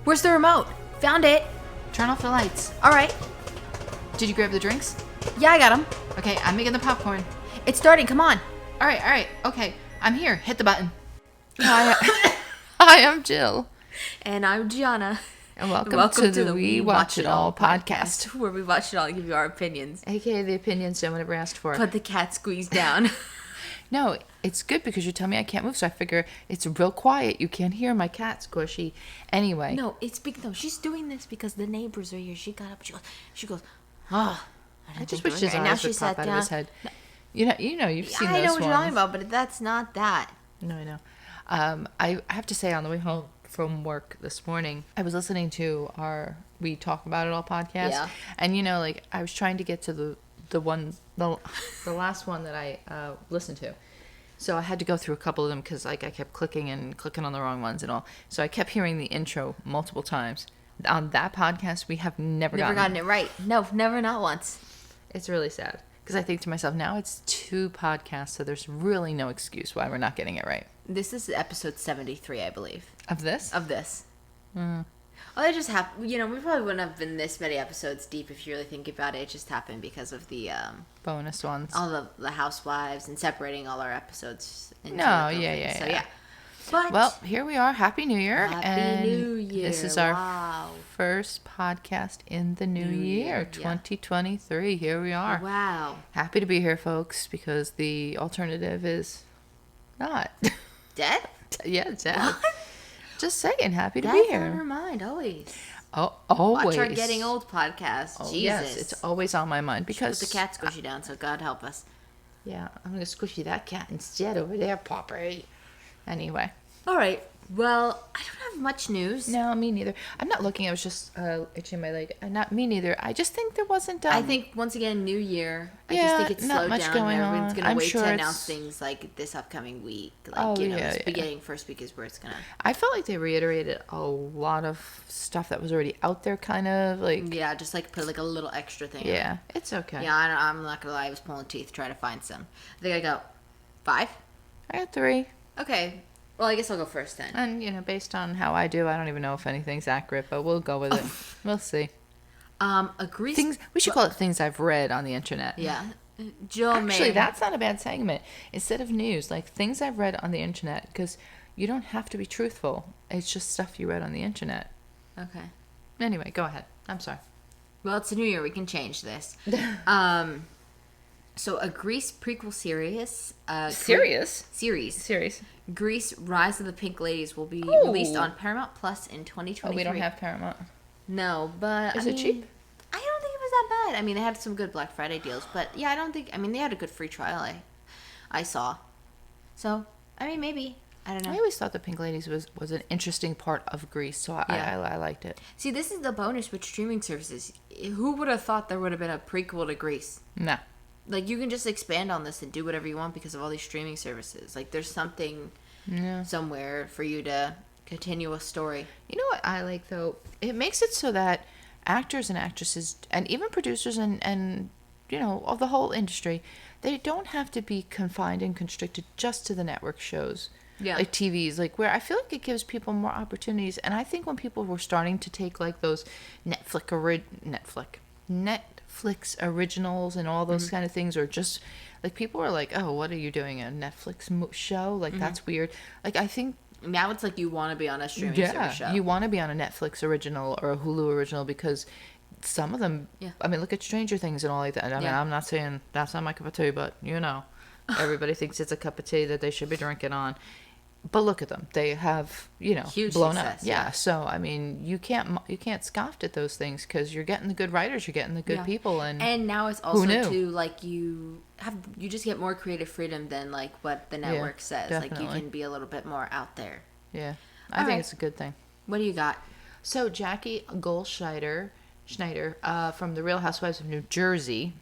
Where's the remote? Found it. Turn off the lights. All right. Did you grab the drinks? Yeah, I got them. Okay, I'm making the popcorn. It's starting. Come on. All right. Okay, I'm here. Hit the button. Hi, I'm Jill. And I'm Gianna. And welcome to the We Watch It All podcast. Where we watch it all and give you our opinions. AKA the opinions no one ever asked for. Put the cat squeeze down. No, it's good because you tell me I can't move, so I figure it's real quiet. You can't hear my cat squishy. Anyway. No, she's doing this because the neighbors are here. She got up. She goes, oh. I just wish his eyes would pop out of his head. No. You know, you've seen those ones. I know what you're talking about, but that's not that. No, I know. I have to say, on the way home from work this morning, I was listening to our We Talk About It All podcast. Yeah. And, you know, like, I was trying to get to the last one that I listened to. So I had to go through a couple of them because, like, I kept clicking on the wrong ones and all. So I kept hearing the intro multiple times. On that podcast, we have never gotten it right. No, never, not once. It's really sad. Because I think to myself, now it's 2 podcasts, so there's really no excuse why we're not getting it right. This is episode 73, I believe. Of this? Of this. Well, it just happened. You know, we probably wouldn't have been this many episodes deep if you really think about it. It just happened because of the bonus ones. All the housewives and separating all our episodes. Into Yeah. So, yeah. But well, here we are. Happy New Year. Happy New Year. This is our first podcast in the new year, 2023. Here we are. Wow. Happy to be here, folks, because the alternative is not. Death? Yeah, death. What? Just saying, happy to Death be here. on her mind, always. Oh, always. Watch our Getting Old podcast. Oh, Jesus. Yes, it's always on my mind because put the cat squishy down, so God help us. Yeah, I'm going to squishy that cat instead over there, Poppy. Anyway. All right. Well, I don't have much news. No, me neither. I'm not looking. I was just itching my leg. Not me neither. I just think there wasn't. I think once again, New Year. I yeah, just think it's not slowed much down. Going Everyone's gonna on. wait sure to announce things like this upcoming week. Like this beginning first week is where it's gonna. I felt like they reiterated a lot of stuff that was already out there, kind of like. Yeah, just like put like a little extra thing. Yeah, it's okay. Yeah, I'm not gonna lie. I was pulling teeth trying to find some. I think I got 5. I got 3. Okay. Well, I guess I'll go first then. And, based on how I do, I don't even know if anything's accurate, but we'll go with it. We'll see. We should call it things I've read on the internet. Yeah. Jill Actually, that's not a bad segment. Instead of news, like things I've read on the internet, because you don't have to be truthful. It's just stuff you read on the internet. Okay. Anyway, go ahead. I'm sorry. Well, it's a new year. We can change this. So a Grease prequel series. Series. Grease: Rise of the Pink Ladies will be released on Paramount Plus in 2023. Oh, we don't have Paramount. No, but is it cheap? I don't think it was that bad. I mean, they had some good Black Friday deals, but yeah, I don't think. I mean, they had a good free trial. I saw. So I mean, maybe. I don't know. I always thought the Pink Ladies was an interesting part of Grease, so I liked it. See, this is the bonus with streaming services. Who would have thought there would have been a prequel to Grease? No. Like, you can just expand on this and do whatever you want because of all these streaming services. Like, there's something somewhere for you to continue a story. You know what I like, though? It makes it so that actors and actresses, and even producers and of the whole industry, they don't have to be confined and constricted just to the network shows. Yeah. Like TVs, like where I feel like it gives people more opportunities. And I think when people were starting to take like those Netflix originals and all those kind of things, or just like people were like, oh, what are you doing, a Netflix show? Like that's weird. Like I think now it's like you want to be on a streaming service show. You want to be on a Netflix original or a Hulu original because some of them, I mean, look at Stranger Things and all like that. I mean, I'm not saying that's not my cup of tea, but everybody thinks it's a cup of tea that they should be drinking on. But look at them; they have huge blown success, up. Yeah, so I mean, you can't scoff at those things because you're getting the good writers, you're getting the good people, and now it's also too like you just get more creative freedom than like what the network says. Definitely. Like you can be a little bit more out there. Yeah, I think it's a good thing. What do you got? So Jackie Goldschneider, from the Real Housewives of New Jersey.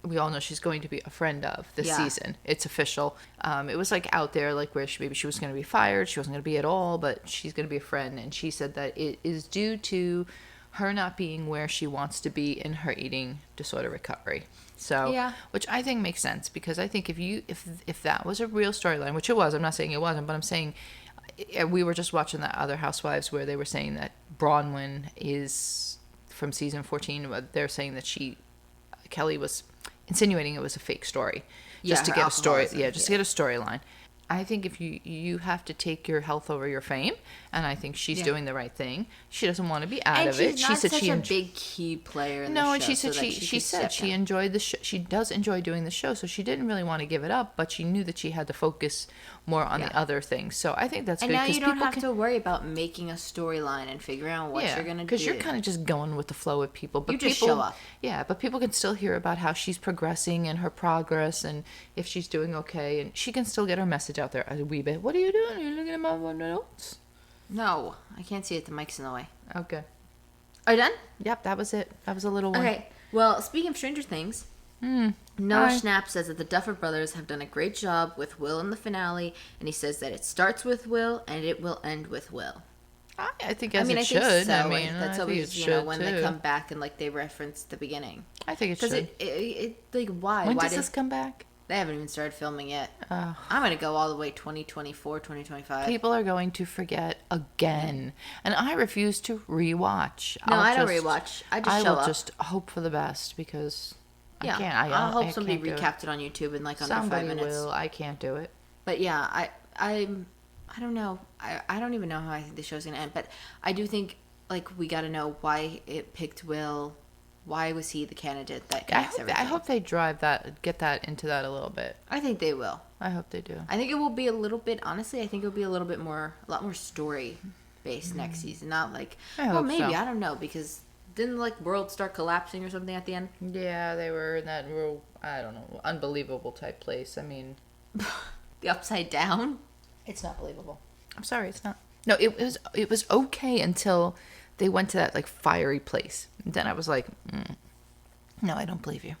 We all know she's going to be a friend of this season. It's official. It was like out there, like where maybe she was going to be fired. She wasn't going to be at all, but she's going to be a friend. And she said that it is due to her not being where she wants to be in her eating disorder recovery. So, which I think makes sense because I think if that was a real storyline, which it was, I'm not saying it wasn't, but I'm saying we were just watching that other Housewives where they were saying that Bronwyn is from season 14. They're saying that Kelly was insinuating it was a fake story, just to her get a story. alcoholism, Yeah, just to get a storyline. I think if you have to take your health over your fame, and I think she's doing the right thing. She doesn't want to be out of it. She said she's a big key player in the show. And she said she said she enjoyed the show. She does enjoy doing the show, so she didn't really want to give it up, but she knew that she had to focus more on the other things. So I think that's good. And now you don't have to worry about making a storyline and figuring out what you're gonna do. Because you're kind of just going with the flow with people. But you just show up. Yeah, but people can still hear about how she's progressing and her progress, and if she's doing okay, and she can still get her message out there a wee bit. What are you doing? Are you looking at my notes? No, I can't see it. The mic's in the way. Okay. Are you done? Yep, that was it. That was a little one. Okay. Well, speaking of Stranger Things, Noah Schnapp says that the Duffer Brothers have done a great job with Will in the finale, and he says that it starts with Will and it will end with Will. I think I should. So. I mean, that's I always think it should, when they come back and like they reference the beginning. I think it should. Because like why? When why does this come back? They haven't even started filming yet. I'm going to go all the way 2024, 2025. People are going to forget again. And I refuse to rewatch. No, I don't rewatch. I just show up. I will just hope for the best because I can't. I'll hope somebody recapped it on YouTube in like under 5 minutes. Somebody will. I can't do it. But yeah, I don't know. I don't even know how I think the show's going to end. But I do think like we got to know why it picked Will. Why was he the candidate that connects everything? I hope they get that into that a little bit. I think they will. I hope they do. I think it will be a little bit, honestly, I think it'll be a lot more story based next season. Not like, maybe, I don't know, because didn't like world start collapsing or something at the end? Yeah, they were in that real, I don't know, unbelievable type place. I mean, the Upside Down? It's not believable. I'm sorry, it's not. No, it was okay until they went to that like fiery place. And then I was like, no, I don't believe you.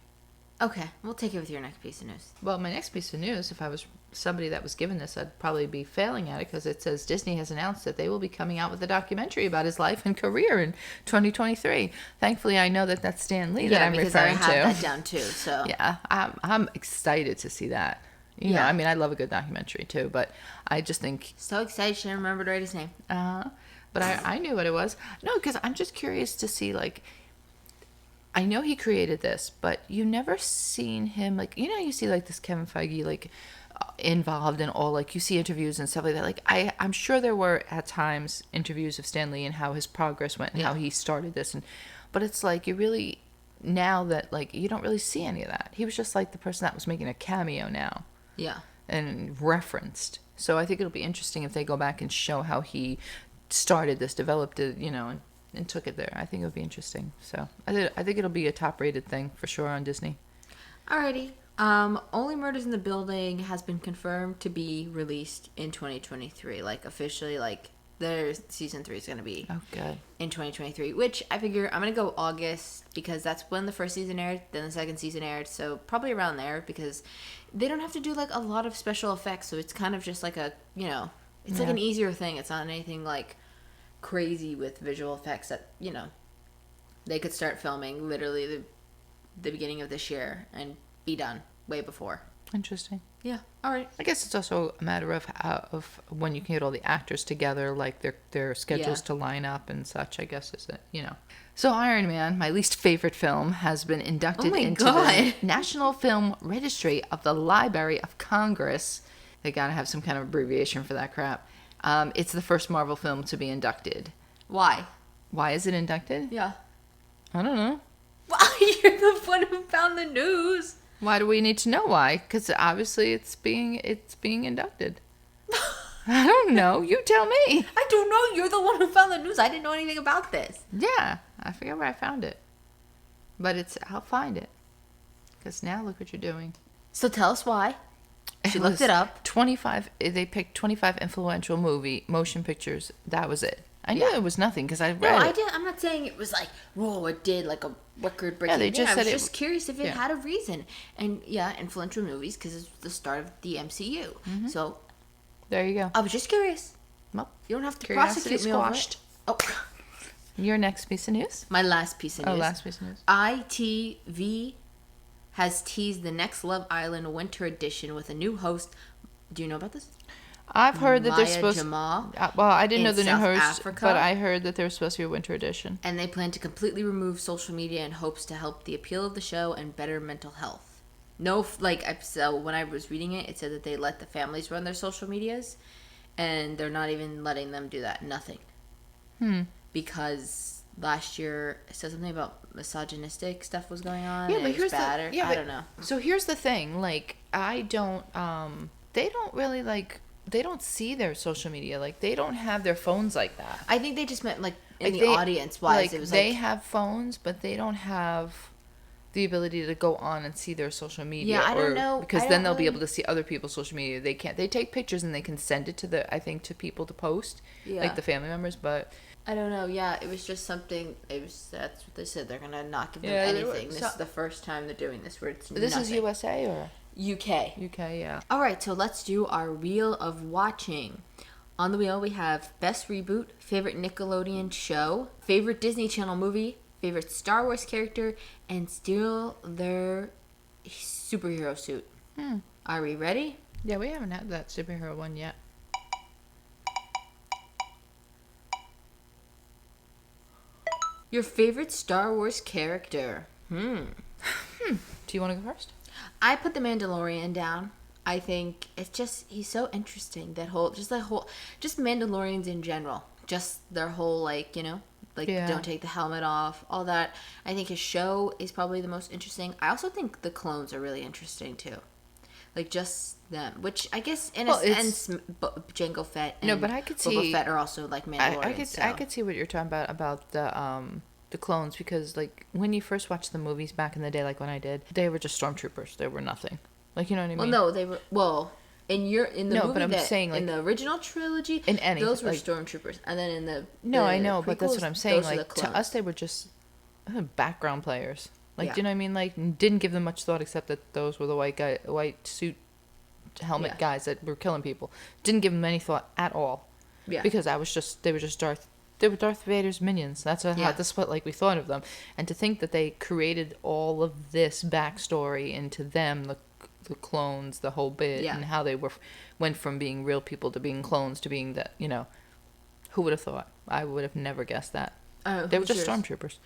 Okay, we'll take it with your next piece of news. Well, my next piece of news, if I was somebody that was given this, I'd probably be failing at it because it says Disney has announced that they will be coming out with a documentary about his life and career in 2023. Thankfully, I know that that's Stan Lee that I'm referring to. Yeah, because I have that down too. So yeah, I'm excited to see that. You know, I mean, I love a good documentary too, but I just think so excited she didn't remember to write his name. But I knew what it was. No, because I'm just curious to see, like, I know he created this, but you never seen him, like, you know, you see, like, this Kevin Feige, like, involved in all, like, you see interviews and stuff like that. Like, I'm sure there were, at times, interviews of Stan Lee and how his progress went and how he started this. But it's like, you really, now that, like, you don't really see any of that. He was just, like, the person that was making a cameo now. Yeah. And referenced. So I think it'll be interesting if they go back and show how he started this, developed it, you know, and took it there. I think it'll be interesting. So I think it'll be a top-rated thing for sure on Disney. Alrighty. Only Murders in the Building has been confirmed to be released in 2023. Like officially, like their season 3 is going to be in 2023. Which I figure I'm going to go August because that's when the first season aired. Then the second season aired, so probably around there because they don't have to do like a lot of special effects. So it's kind of just like a it's like an easier thing. It's not anything like crazy with visual effects that, they could start filming literally the beginning of this year and be done way before. Interesting. Yeah. All right. I guess it's also a matter of when you can get all the actors together, like their schedules to line up and such, I guess, is it, So Iron Man, my least favorite film, has been inducted into the National Film Registry of the Library of Congress. They gotta have some kind of abbreviation for that crap. It's the first Marvel film to be inducted. Why? Why is it inducted? Yeah. I don't know. Why? You're the one who found the news. Why do we need to know why? Because obviously it's being inducted. I don't know. You tell me. I don't know. You're the one who found the news. I didn't know anything about this. Yeah. I forget where I found it. But I'll find it. Because now look what you're doing. So tell us why. She looked it up. 25. They picked 25 influential motion pictures. That was it. I knew it was nothing because I read it. No, I didn't. I'm not saying it was like, whoa, it did like a record-breaking. Yeah, they just I said was just curious if it had a reason. And influential movies because it's the start of the MCU. Mm-hmm. So there you go. I was just curious. Well, you don't have to prosecute me over it. Oh. Your next piece of news? My last piece of news. Oh, last piece of news. ITV has teased the next Love Island winter edition with a new host. Do you know about this? I've heard that they're Maya supposed. Jamal Well, I didn't know in the new South host, Africa. but I heard that they're supposed to be a winter edition. And they plan to completely remove social media in hopes to help the appeal of the show and better mental health. No, so when I was reading it, it said that they let the families run their social medias, and they're not even letting them do that. Nothing. Because last year it said something about misogynistic stuff was going on. Yeah, but here's bad, I don't know. So here's the thing, like I don't. They don't really like. They don't see their social media, like they don't have their phones like that. I think they just meant like in the audience wise. Like, it was they have phones, but they don't have the ability to go on and see their social media. Yeah, I don't know. Because then they'll be able to see other people's social media. They can't. They take pictures and they can send it to to people to post, like the family members. But I don't know. Yeah, it was just something. That's what they said. They're gonna not give them anything. This is the first time they're doing this. Where it's this is USA or UK. UK, yeah. All right, so let's do our wheel of watching. On the wheel, we have best reboot, favorite Nickelodeon show, favorite Disney Channel movie, favorite Star Wars character, and steal their superhero suit. Are we ready? Yeah, we haven't had that superhero one yet. Your favorite Star Wars character. Do you want to go first? I put the Mandalorian down. I think it's just, he's so interesting. Just Mandalorians in general. Just their whole, don't take the helmet off, all that. I think his show is probably the most interesting. I also think the clones are really interesting too. Like just them, which I guess and Jango Fett and but I could Boba Fett are also like Mandalorians. I could see what you're talking about the clones, because like when you first watched the movies back in the day, like when I did, they were just stormtroopers. They were nothing. Like, you know what I mean? Well, no, they were in the movie, but I'm saying, like, in the original trilogy, those were stormtroopers, and then in the I know, but that's what I'm saying. Like to us, they were just background players. Like, do you know what I mean? Like, didn't give them much thought, except that those were the white suit helmet guys that were killing people. Didn't give them any thought at all. Yeah. Because they were just Darth Vader's minions. That's what like we thought of them. And to think that they created all of this backstory into them, the clones, the whole bit, and how they went from being real people to being clones to being that, who would have thought? I would have never guessed that. They were just stormtroopers.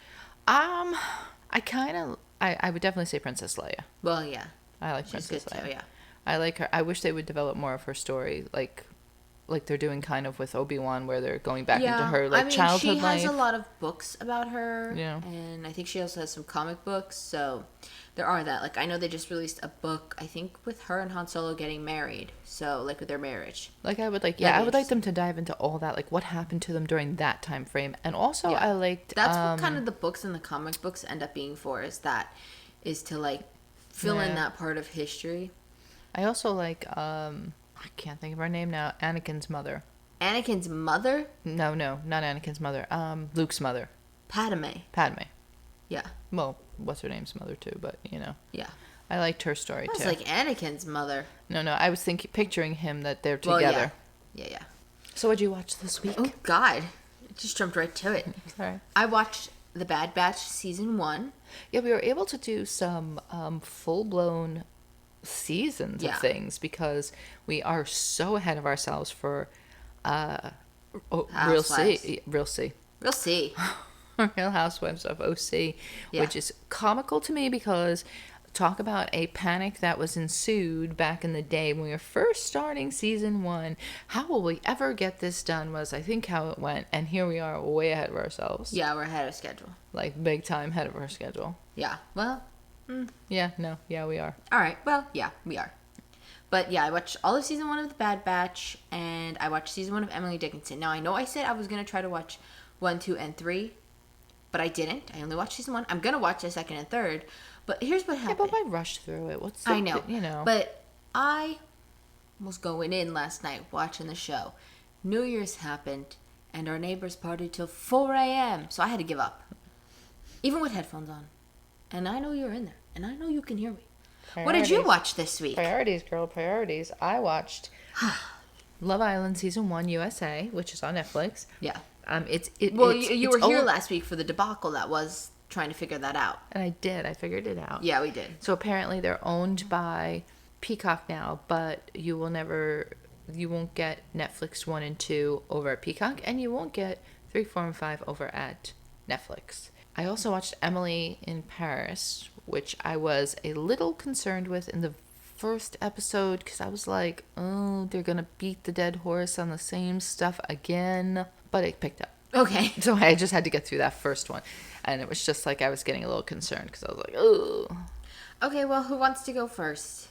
I would definitely say Princess Leia. Well, yeah. I like Princess Leia. Too, yeah. I like her. I wish they would develop more of her story, like they're doing kind of with Obi-Wan, where they're going back into her childhood life. She has a lot of books about her, yeah, and I think she also has some comic books. So there are that. Like I know they just released a book, I think, with her and Han Solo getting married. So like with their marriage. Like I would like them to dive into all that, like what happened to them during that time frame, and also I liked. That's what kind of the books and the comic books end up being for. Is to like fill in that part of history. I also like I can't think of her name now. Anakin's mother. Anakin's mother? No, not Anakin's mother. Luke's mother. Padme. Yeah. Well, what's her name's mother too, but Yeah. I liked her story too. It's like Anakin's mother. No, I was picturing him that they're together. Well, yeah. So what'd you watch this week? Oh God, it just jumped right to it. Sorry. I watched The Bad Batch season 1. Yeah, we were able to do some full-blown seasons of things because we are so ahead of ourselves for Real C. Real Housewives of OC, which is comical to me because talk about a panic that was ensued back in the day when we were first starting season 1. How will we ever get this done was I think how it went, and here we are way ahead of ourselves. Yeah, we're ahead of schedule. Like big time ahead of our schedule. Yeah, well. Yeah, we are. All right, well, yeah, we are. But yeah, I watched all of season 1 of The Bad Batch, and I watched season 1 of Emily Dickinson. Now, I know I said I was going to try to watch 1, 2, and 3, but I didn't. I only watched season 1. I'm going to watch the 2nd and 3rd, but here's what happened. Yeah, but I rushed through it. I know. But I was going in last night watching the show. New Year's happened, and our neighbors partied till 4 a.m., so I had to give up. Even with headphones on. And I know you're in there. And I know you can hear me. Priorities. What did you watch this week? Priorities, girl. Priorities. I watched Love Island Season 1 USA, which is on Netflix. Yeah. You were here last week for the debacle that was trying to figure that out. And I did. I figured it out. Yeah, we did. So apparently they're owned by Peacock now, but you will never you won't get Netflix 1 and 2 over at Peacock, and you won't get 3, 4, and 5 over at Netflix. I also watched Emily in Paris, which I was a little concerned with in the first episode because I was like, oh, they're going to beat the dead horse on the same stuff again. But it picked up. Okay. So I just had to get through that first one. And it was just like I was getting a little concerned because I was like, oh. Okay, well, who wants to go first?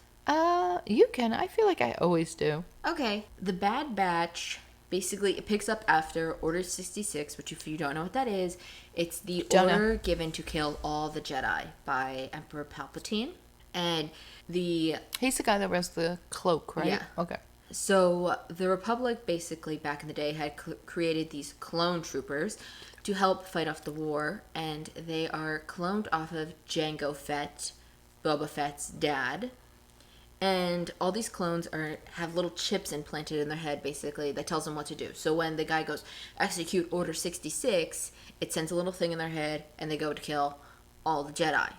You can. I feel like I always do. Okay. The Bad Batch, basically, it picks up after Order 66, which if you don't know what that is, it's the order given to kill all the Jedi by Emperor Palpatine. And he's the guy that wears the cloak, right? Yeah. Okay. So the Republic basically back in the day had created these clone troopers to help fight off the war, and they are cloned off of Jango Fett, Boba Fett's dad. And all these clones have little chips implanted in their head, basically, that tells them what to do. So when the guy goes, execute Order 66, it sends a little thing in their head, and they go to kill all the Jedi.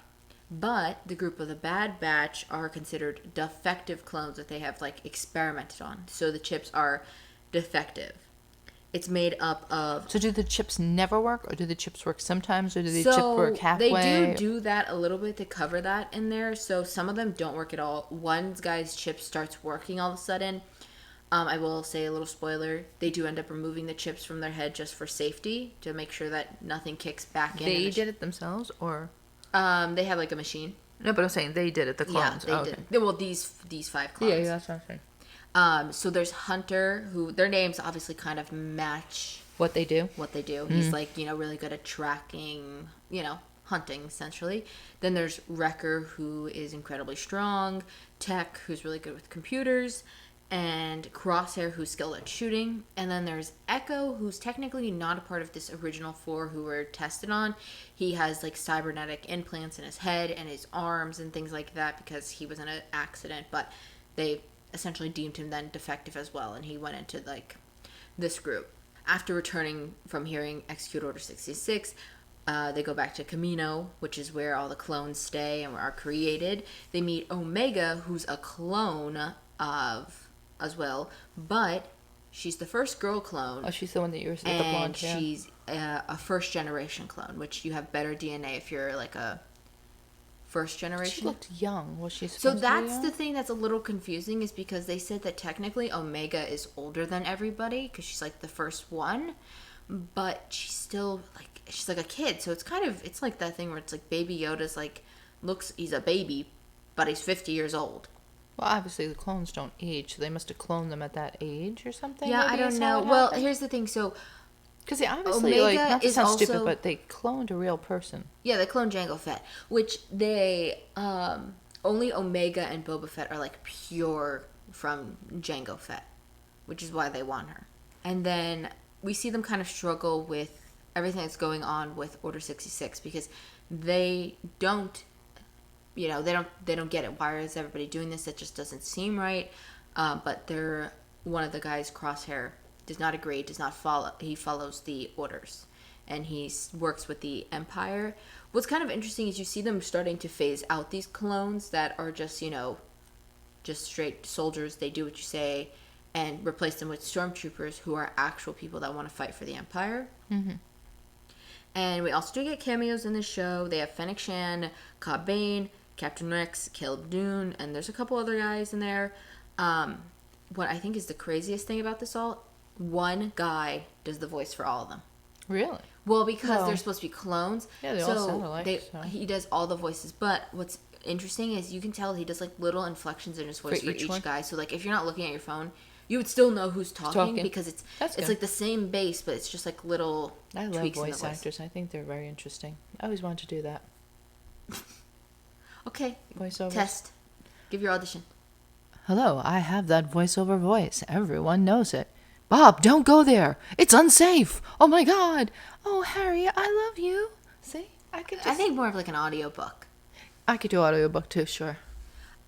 But the group of the Bad Batch are considered defective clones that they have, like, experimented on. So the chips are defective. It's made up of... So do the chips never work, or do the chips work sometimes, or do the chips work halfway? They do that a little bit to cover that in there. So some of them don't work at all. One guy's chip starts working all of a sudden. I will say a little spoiler. They do end up removing the chips from their head just for safety, to make sure that nothing kicks back in. They did it themselves, or... They have like a machine. No, but I'm saying they did it, the clones. Yeah, they did. Well, these 5 clones. Yeah, that's what I'm saying. So there's Hunter, who their names obviously kind of match what they do. He's like, really good at tracking, hunting essentially. Then there's Wrecker, who is incredibly strong, Tech, who's really good with computers, and Crosshair, who's skilled at shooting. And then there's Echo, who's technically not a part of this original 4 who were tested on. He has like cybernetic implants in his head and his arms and things like that because he was in an accident, but they essentially deemed him then defective as well, and he went into like this group. After returning from hearing execute Order 66, they go back to Camino, which is where all the clones stay and are created. They meet Omega, who's a clone of as well, but she's the first girl clone. Oh, she's the one that you were saying, the blonde hair. And she's a first generation clone, which you have better DNA if you're like a first generation. She looked young. Was she So supposed to be young? that's the thing that's a little confusing, is because they said that technically Omega is older than everybody because she's like the first one, but she's still like, she's like a kid. So it's like that thing where it's like Baby Yoda's like, he's a baby, but he's 50 years old. Well, obviously the clones don't age, so they must have cloned them at that age or something. Yeah, I don't know. Well, here's the thing. So, because they obviously, Omega not to is sound also, stupid, but they cloned a real person. Yeah, they cloned Jango Fett, which they only Omega and Boba Fett are like pure from Jango Fett, which is why they want her. And then we see them kind of struggle with everything that's going on with Order 66 because they don't. They don't get it. Why is everybody doing this? It just doesn't seem right. But one of the guys, Crosshair, does not agree, does not follow. He follows the orders, and he works with the Empire. What's kind of interesting is you see them starting to phase out these clones that are just, just straight soldiers. They do what you say, and replace them with stormtroopers who are actual people that want to fight for the Empire. Mm-hmm. And we also do get cameos in this show. They have Fennec Shan, Cobb Bane, Captain Rex, Caleb Dune, and there's a couple other guys in there. What I think is the craziest thing about this all, one guy does the voice for all of them. Really? Well, because they're supposed to be clones. Yeah, they all sound alike. He does all the voices. But what's interesting is you can tell he does like little inflections in his voice for each guy. So like if you're not looking at your phone, you would still know who's talking. Because it's like the same bass, but it's just like little tweaks in the voice. I love voice actors. I think they're very interesting. I always wanted to do that. Okay. Voiceover. Test. Give your audition. Hello, I have that voiceover voice. Everyone knows it. Bob, don't go there. It's unsafe. Oh my God. Oh, Harry, I love you. See? I think more of like an audiobook. I could do audiobook too, sure.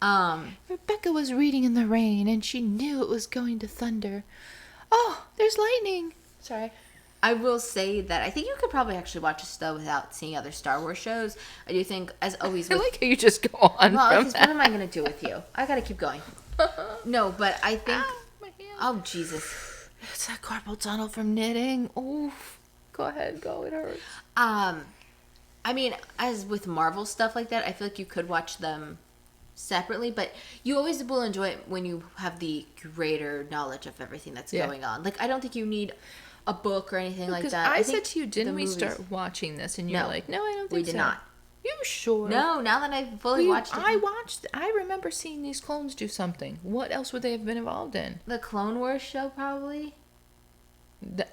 Rebecca was reading in the rain and she knew it was going to thunder. Oh, there's lightning. Sorry. I will say that I think you could probably actually watch this though without seeing other Star Wars shows. I do think, as always, I like how you just go on. Well, because what am I going to do with you? I got to keep going. No, but I think Oh, Jesus. It's that carpal tunnel from knitting. Oof. Go ahead, go. It hurts. I mean, as with Marvel stuff like that, I feel like you could watch them separately, but you always will enjoy it when you have the greater knowledge of everything that's going on. Like, I don't think you need a book or anything like that. I said to you, didn't we start watching this? And you're like, no, I don't think so. We did not. You sure? No, now that I've fully watched it. I remember seeing these clones do something. What else would they have been involved in? The Clone Wars show, probably.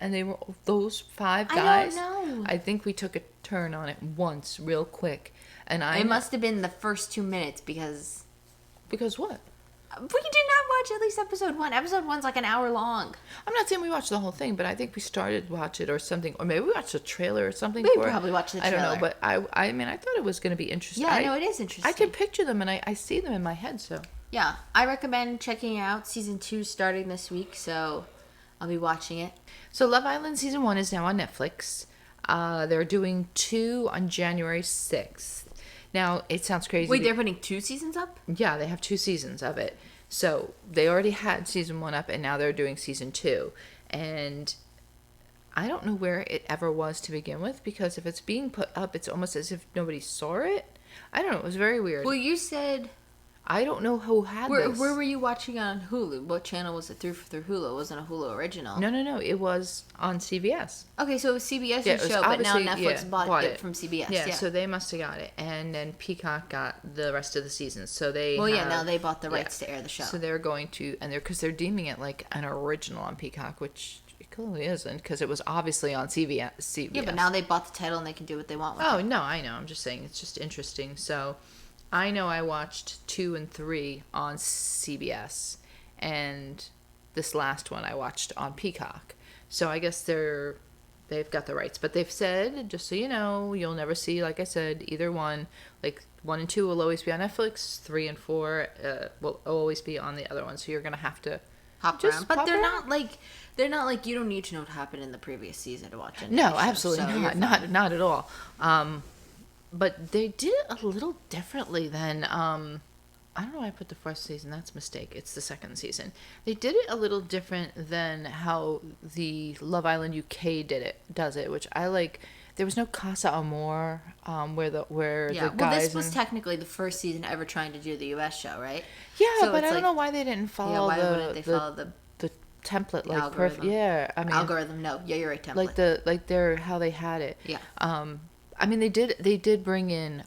And they were those 5 guys. I don't know. I think we took a turn on it once, real quick, and It must have been the first 2 minutes because. Because what? We did not watch at least episode 1. Episode 1's like an hour long. I'm not saying we watched the whole thing, but I think we started to watch it or something, or maybe we watched a trailer or something. We probably watched the trailer. I don't know, but I mean, I thought it was going to be interesting. Yeah, no, it is interesting. I can picture them, and I see them in my head. So yeah, I recommend checking out season 2 starting this week. So I'll be watching it. So Love Island season 1 is now on Netflix. They're doing 2 on January 6th. Now, it sounds crazy. Wait, they're putting 2 seasons up? Yeah, they have 2 seasons of it. So they already had season 1 up, and now they're doing season 2. And I don't know where it ever was to begin with, because if it's being put up, it's almost as if nobody saw it. I don't know. It was very weird. Well, you said... I don't know who had this. Where were you watching on Hulu? What channel was it through Hulu? It wasn't a Hulu original. No. It was on CBS. Okay, so it was CBS's show, but now Netflix bought it from CBS. Yeah, so they must have got it. And then Peacock got the rest of the seasons. So they now they bought the rights to air the show. So they're going to, because they're deeming it like an original on Peacock, which it clearly isn't, because it was obviously on CBS. Yeah, but now they bought the title and they can do what they want with it. Oh, no, I know. I'm just saying it's just interesting. So I know I watched 2 and 3 on CBS, and this last one I watched on Peacock. So I guess they've got the rights, but they've said, just so you know, you'll never see, like I said, either one. Like 1 and 2 will always be on Netflix. 3 and 4 will always be on the other one. So you're gonna have to hop around. But they're not like you don't need to know what happened in the previous season to watch it. No, absolutely not. Not at all. But they did it a little differently than, I don't know why I put the first season. That's a mistake. It's the second season. They did it a little different than how the Love Island UK does it, which I like. There was no Casa Amor, where the guys. Well, this was technically the first season ever trying to do the US show, right? Yeah, so but I don't know why they didn't follow. Yeah, why wouldn't they follow the template, like algorithm? Perfect? Yeah, I mean algorithm. No, yeah, you're right. Template. Like their how they had it. Yeah. I mean, they did bring in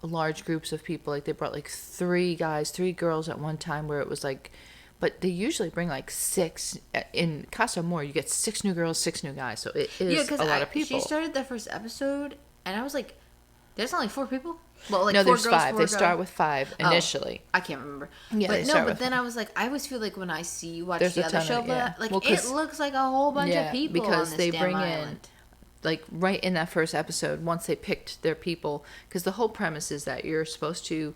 large groups of people. Like they brought like 3 guys, 3 girls at one time, where it was like, but they usually bring like 6. In Casa Amor, you get 6 new girls, 6 new guys. So it is a lot of people. She started the first episode, and I was like, there's only 4 people? Well, like no, 4 there's girls, 5. They start with 5 initially. I can't remember. Yeah, but then I was like, I always feel like when I see you watch the other show, it looks like a whole bunch of people because on this they damn bring island. in, like right in that first episode, once they picked their people, because the whole premise is that you're supposed to,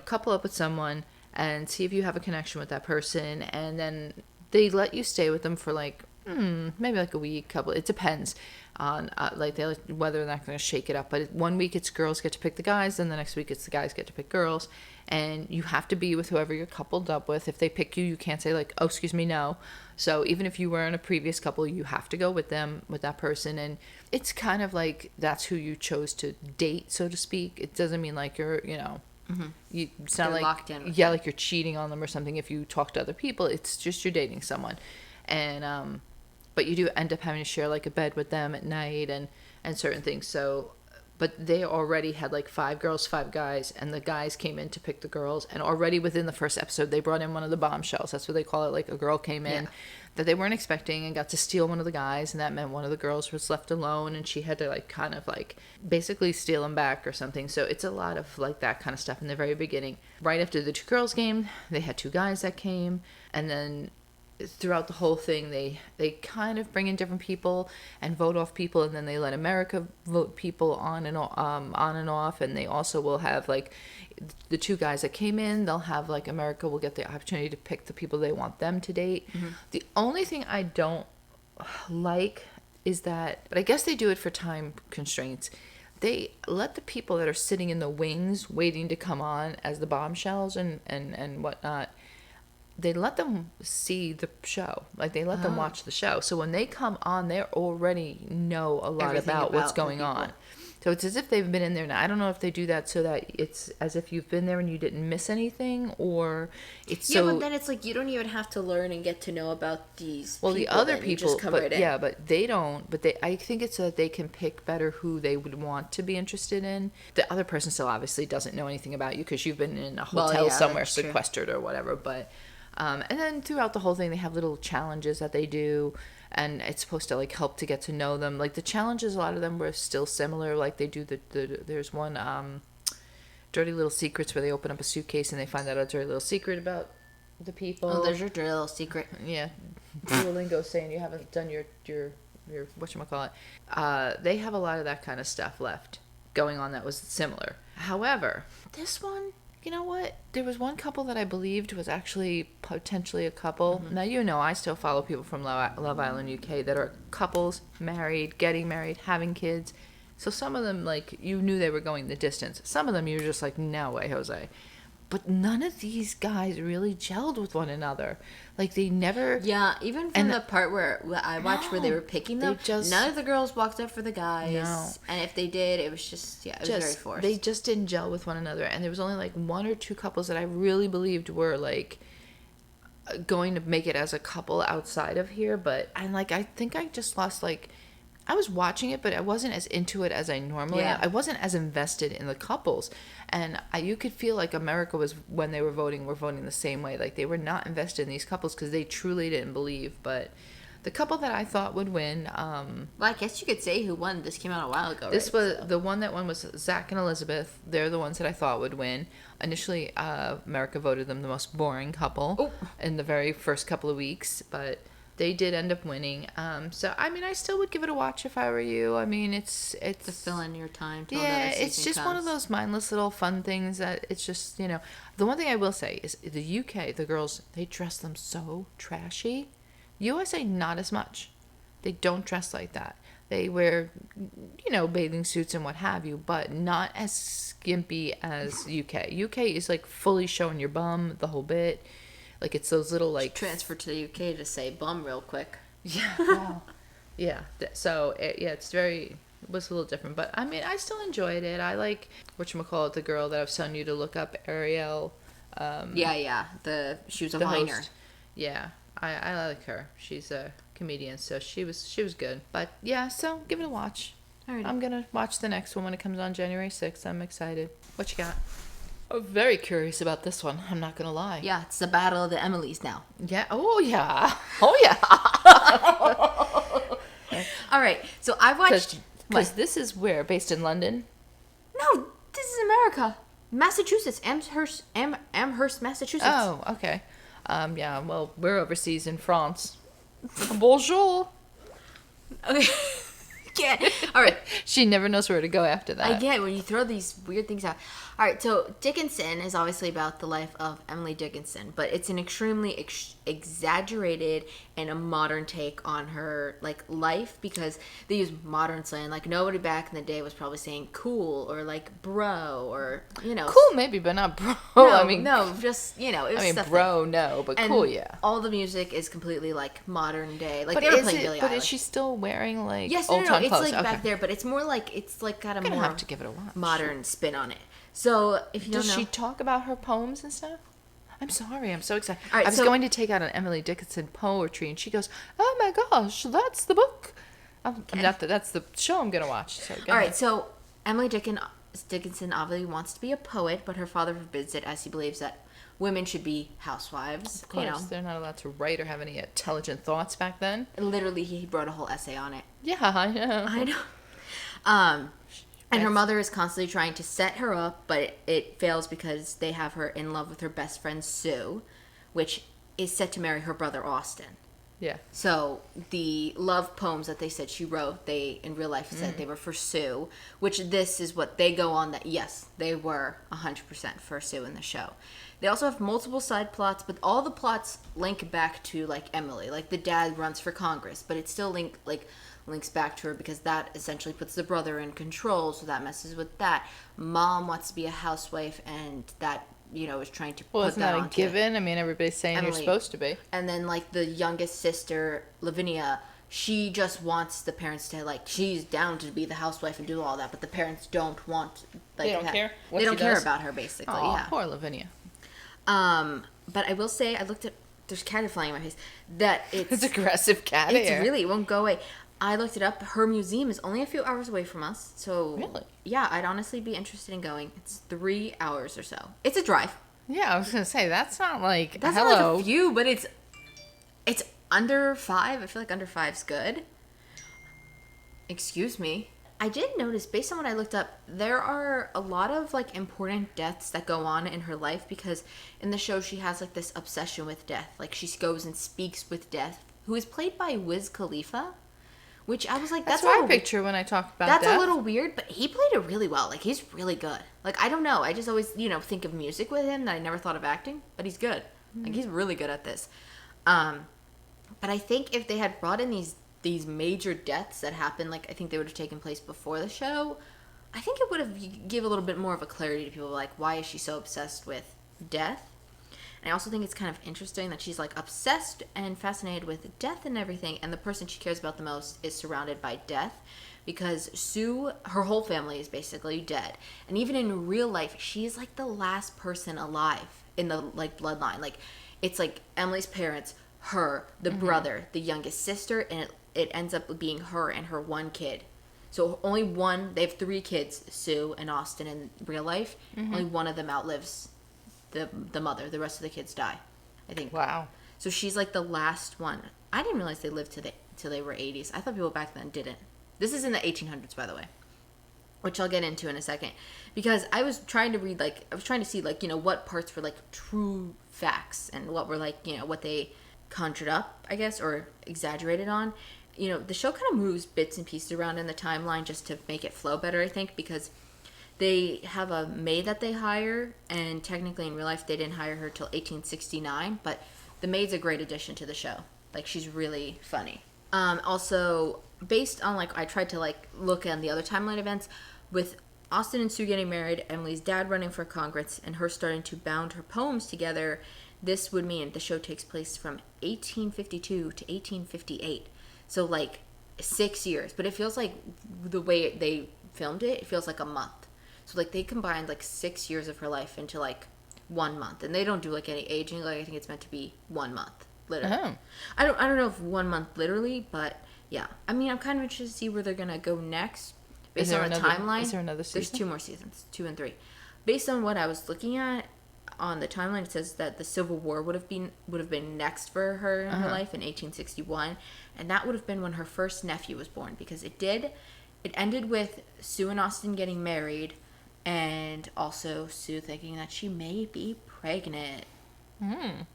couple up with someone and see if you have a connection with that person, and then they let you stay with them for like maybe like a week, couple. It depends on whether they're not going to shake it up. But 1 week it's girls get to pick the guys, then the next week it's the guys get to pick girls, and you have to be with whoever you're coupled up with. If they pick you, you can't say like, oh, excuse me, no. So even if you were in a previous couple, you have to go with them, with that person, and it's kind of like that's who you chose to date, so to speak. It doesn't mean like you're, it's not like locked in. Like you're cheating on them or something. If you talk to other people, it's just you're dating someone, and but you do end up having to share like a bed with them at night and certain things. So, but they already had like 5 girls, 5 guys, and the guys came in to pick the girls. And already within the first episode, they brought in one of the bombshells. That's what they call it. Like a girl came in that they weren't expecting and got to steal one of the guys. And that meant one of the girls was left alone, and she had to like kind of like basically steal him back or something. So it's a lot of like that kind of stuff in the very beginning. Right after the 2 girls came, they had 2 guys that came, and then throughout the whole thing, they kind of bring in different people and vote off people, and then they let America vote people on and off, and they also will have like the 2 guys that came in, they'll have like America will get the opportunity to pick the people they want them to date. Mm-hmm. The only thing I don't like is that, but I guess they do it for time constraints, they let the people that are sitting in the wings waiting to come on as the bombshells and whatnot, they let them see the show. Like, they let them watch the show. So when they come on, they already know a lot about what's going on. So it's as if they've been in there now. I don't know if they do that so that it's as if you've been there and you didn't miss anything, or it's so... Yeah, but then it's like you don't even have to learn and get to know about these well, people. The other people, just come but right in. yeah, but they don't. But I think it's so that they can pick better who they would want to be interested in. The other person still obviously doesn't know anything about you because you've been in a hotel somewhere sequestered or whatever. But and then throughout the whole thing, they have little challenges that they do. And it's supposed to like help to get to know them. Like the challenges, a lot of them were still similar. Like they do there's one Dirty Little Secrets where they open up a suitcase and they find out a dirty little secret about the people. Oh, there's your dirty little secret. Yeah, Duolingo saying you haven't done your whatchamacallit. They have a lot of that kind of stuff left going on that was similar. However, this one, you know what? There was one couple that I believed was actually potentially a couple. Mm-hmm. Now, you know, I still follow people from Love Island UK that are couples, married, getting married, having kids. So some of them, like, you knew they were going the distance. Some of them, you were just like, no way, Jose. But none of these guys really gelled with one another. Like, they never... Yeah, even from the part where I watched where they were picking them, none of the girls walked up for the guys. No. And if they did, it was just, it was very forced. They just didn't gel with one another. And there was only, like, one or two couples that I really believed were, like, going to make it as a couple outside of here. But, and, like, I think I just lost, like... I was watching it, but I wasn't as into it as I normally am. I wasn't as invested in the couples. And you could feel like America was, when they were voting the same way. Like, they were not invested in these couples because they truly didn't believe. But the couple that I thought would win... well, I guess you could say who won. This came out a while ago, The one that won was Zach and Elizabeth. They're the ones that I thought would win. Initially, America voted them the most boring couple in the very first couple of weeks. But... they did end up winning. So, I mean, I still would give it a watch if I were you. I mean, it's to fill in your time till another season it's just comes. One of those mindless little fun things that it's just, you know. The one thing I will say is the UK, the girls, they dress them so trashy. USA, not as much. They don't dress like that. They wear, you know, bathing suits and what have you, but not as skimpy as UK. UK is, like, fully showing your bum, the whole bit. Like, it's those little, like... transfer to the UK to say bum real quick. Yeah. Wow. Yeah. So, it's very... it was a little different. But, I mean, I still enjoyed it. I like, whatchamacallit, the girl that I was telling you to look up, Ariel. She was a minor. Host. Yeah. I like her. She's a comedian, so she was good. But, yeah, so give it a watch. Alrighty. I'm going to watch the next one when it comes on January 6th. I'm excited. What you got? I'm very curious about this one. I'm not gonna lie. Yeah, it's the battle of the Emilys now. Yeah. Oh yeah. Oh yeah. All right. So I watched. Because this is where based in London. No, this is America, Massachusetts, Amherst, Massachusetts. Oh, okay. Yeah. Well, we're overseas in France. Bonjour. Okay. Can't. All right. She never knows where to go after that. I get when you throw these weird things out. All right, so Dickinson is obviously about the life of Emily Dickinson, but it's an extremely exaggerated and a modern take on her like life because they use modern slang. Like nobody back in the day was probably saying cool or like bro or you know cool maybe, but not bro. No, I mean no, just you know. It was stuff bro, no, but and cool, yeah. All the music is completely like modern day. Like but they were playing Billie Eilish. But is she still wearing like yes, old time it's clothes? like back there, but it's more like it's like got a more have to give it a watch. Modern spin on it. So, if you don't know... Does she talk about her poems and stuff? I'm sorry, I'm so excited. Right, I was going to take out an Emily Dickinson poetry, and she goes, oh my gosh, that's the book. That's the show I'm going to watch. So all right, so Emily Dickinson obviously wants to be a poet, but her father forbids it as he believes that women should be housewives. Of course, they're not allowed to write or have any intelligent thoughts back then. Literally, he wrote a whole essay on it. Yeah, I know. I know. And her mother is constantly trying to set her up, but it fails because they have her in love with her best friend, Sue, which is set to marry her brother, Austin. Yeah. So the love poems that they said she wrote, they in real life said they were for Sue, which this is what they go on that, yes, they were 100% for Sue in the show. They also have multiple side plots, but all the plots link back to, like, Emily. Like, the dad runs for Congress, but it still links back to her because that essentially puts the brother in control, so that messes with that. Mom wants to be a housewife, and that is trying to Well, put isn't that that a onto given? I mean, everybody's saying Emily. you're supposed to be. And then, like, the youngest sister, Lavinia, she just wants the parents to, like, she's down to be the housewife and do all that, but the parents don't want, like... They don't care? They don't care about her, basically, yeah. Poor Lavinia. But I will say, I looked at... There's cat flying in my face. That it's aggressive cat hair. It won't go away. I looked it up. Her museum is only a few hours away from us. So, really? Yeah, I'd honestly be interested in going. It's 3 hours or so. It's a drive. Yeah, I was going to say, that's not like, that's hello. not like a few, but it's under 5. I feel like under 5's good. Excuse me. I did notice, based on what I looked up, there are a lot of, like, important deaths that go on in her life because in the show she has, like, this obsession with death. Like, she goes and speaks with death, who is played by Wiz Khalifa, which I was like, that's what I picture when I talk about that's death. a little weird, but he played it really well. Like, he's really good. Like, I don't know. I just always, think of music with him that I never thought of acting, but he's good. Like, he's really good at this. But I think if they had brought in these major deaths that happened, like, I think they would have taken place before the show, I think it would have give a little bit more of a clarity to people, like, why is she so obsessed with death? And I also think it's kind of interesting that she's, like, obsessed and fascinated with death and everything, and the person she cares about the most is surrounded by death, because Sue, her whole family is basically dead. And even in real life, she's, like, the last person alive in the, like, bloodline. Like, it's, like, Emily's parents, her, the brother, the youngest sister, and it ends up being her and her one kid. So only one, they have 3 kids, Sue and Austin, in real life. Only one of them outlives the mother. The rest of the kids die, I think. Wow. So she's like the last one. I didn't realize they lived till they were 80s. I thought people back then didn't. This is in the 1800s, by the way, which I'll get into in a second. Because I was trying to read, like, I was trying to see, like, what parts were, like, true facts and what were, like, what they conjured up, I guess, or exaggerated on. The show kind of moves bits and pieces around in the timeline just to make it flow better, I think, because they have a maid that they hire, and technically in real life they didn't hire her till 1869, but the maid's a great addition to the show. Like, she's really funny. Also, based on, like, I tried to, like, look at the other timeline events, with Austin and Sue getting married, Emily's dad running for Congress, and her starting to bound her poems together, this would mean the show takes place from 1852 to 1858. So, like, 6 years. But it feels like the way they filmed it, it feels like a month. So, like, they combined, like, 6 years of her life into, like, 1 month. And they don't do, like, any aging. Like, I think it's meant to be 1 month, literally. Oh. I don't know if 1 month literally, but, yeah. I mean, I'm kind of interested to see where they're going to go next. Based on the timeline. Is there another season? There's 2 more seasons, 2 and 3. Based on what I was looking at, on the timeline, it says that the Civil War would have been next for her in her life in 1861, and that would have been when her first nephew was born, because it ended with Sue and Austin getting married, and also Sue thinking that she may be pregnant.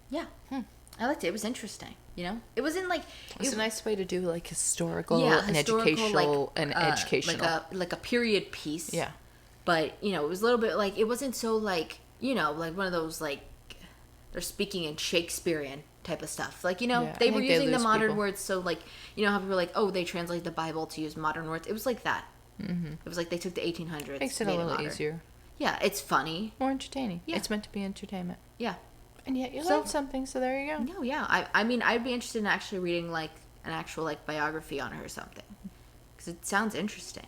Yeah. I liked it. It was interesting. It wasn't like it's a nice way to do, like, historical and educational, like, educational, like a period piece. Yeah. But it was a little bit like, it wasn't so like, like one of those, like, they're speaking in Shakespearean type of stuff. Like, they were using the modern words. So, like, how people were like, oh, they translate the Bible to use modern words. It was like that. It was like they took the 1800s. Makes it a little easier. Yeah, it's funny. More entertaining. Yeah. It's meant to be entertainment. Yeah. And yet you learned something, so there you go. No, yeah. I mean, I'd be interested in actually reading, like, an actual, like, biography on her or something. Because it sounds interesting.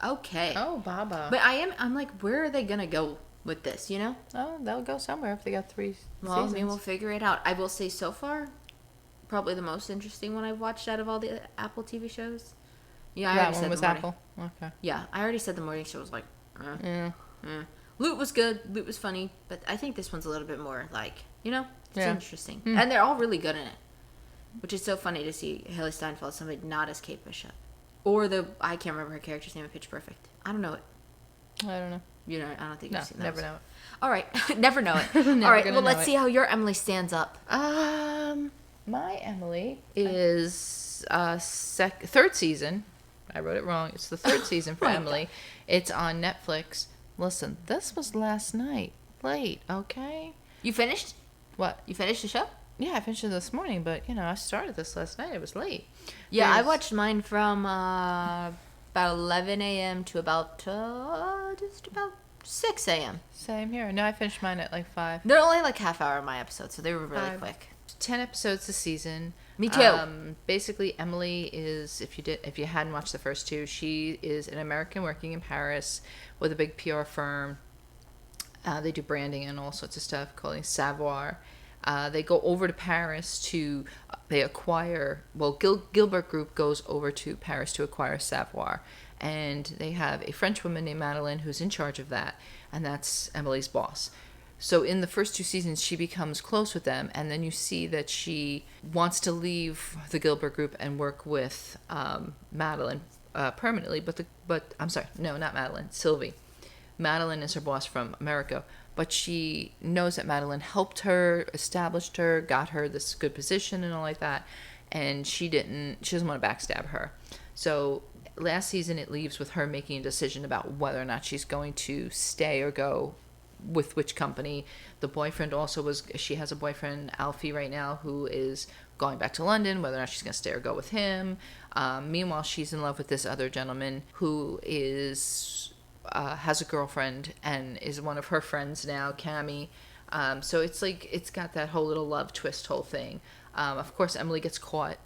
Okay. Oh, Baba. But I'm like, where are they going to go with this, Oh, they'll go somewhere if they got 3 seasons. Well, I mean, we'll figure it out. I will say, so far, probably the most interesting one I've watched out of all the Apple TV shows. Yeah, that one was Apple? Okay. Yeah, I already said the morning show was like, Loot was good. Loot was funny. But I think this one's a little bit more, like, it's interesting. And they're all really good in it. Which is so funny to see Haley Steinfeld, somebody not as Kate Bishop. Or I can't remember her character's name in Pitch Perfect. I don't know it. I don't know. I don't think you've seen that. Never know it. All right. Never know it. All right. Well, let's see how your Emily stands up. My Emily is 3rd season. I wrote it wrong. It's the 3rd season for Emily. God. It's on Netflix. Listen, this was last night. Late, okay? You finished? What? You finished the show? Yeah, I finished it this morning, but, I started this last night. It was late. Yeah, I watched mine from about 11 a.m. to about just about 6 a.m. Same here. No, I finished mine at like 5. They're only like half hour of my episodes, so they were really quick. 10 episodes a season. Me too. Basically, Emily is, if you hadn't watched the first 2, she is an American working in Paris with a big PR firm. They do branding and all sorts of stuff, calling Savoir. They go over to Paris they acquire, Gilbert Group goes over to Paris to acquire Savoir. And they have a French woman named Madeline who's in charge of that. And that's Emily's boss. So in the first 2 seasons, she becomes close with them. And then you see that she wants to leave the Gilbert Group and work with Madeline permanently. But I'm sorry, no, not Madeline, Sylvie. Madeline is her boss from America, but she knows that Madeline helped her, established her, got her this good position and all like that, and she doesn't want to backstab her. So last season it leaves with her making a decision about whether or not she's going to stay or go with which company. The boyfriend she has a boyfriend, Alfie, right now, who is going back to London, whether or not she's going to stay or go with him. Meanwhile, she's in love with this other gentleman who has a girlfriend and is one of her friends now, Cammie. So it's got that whole little love twist whole thing. Of course, Emily gets caught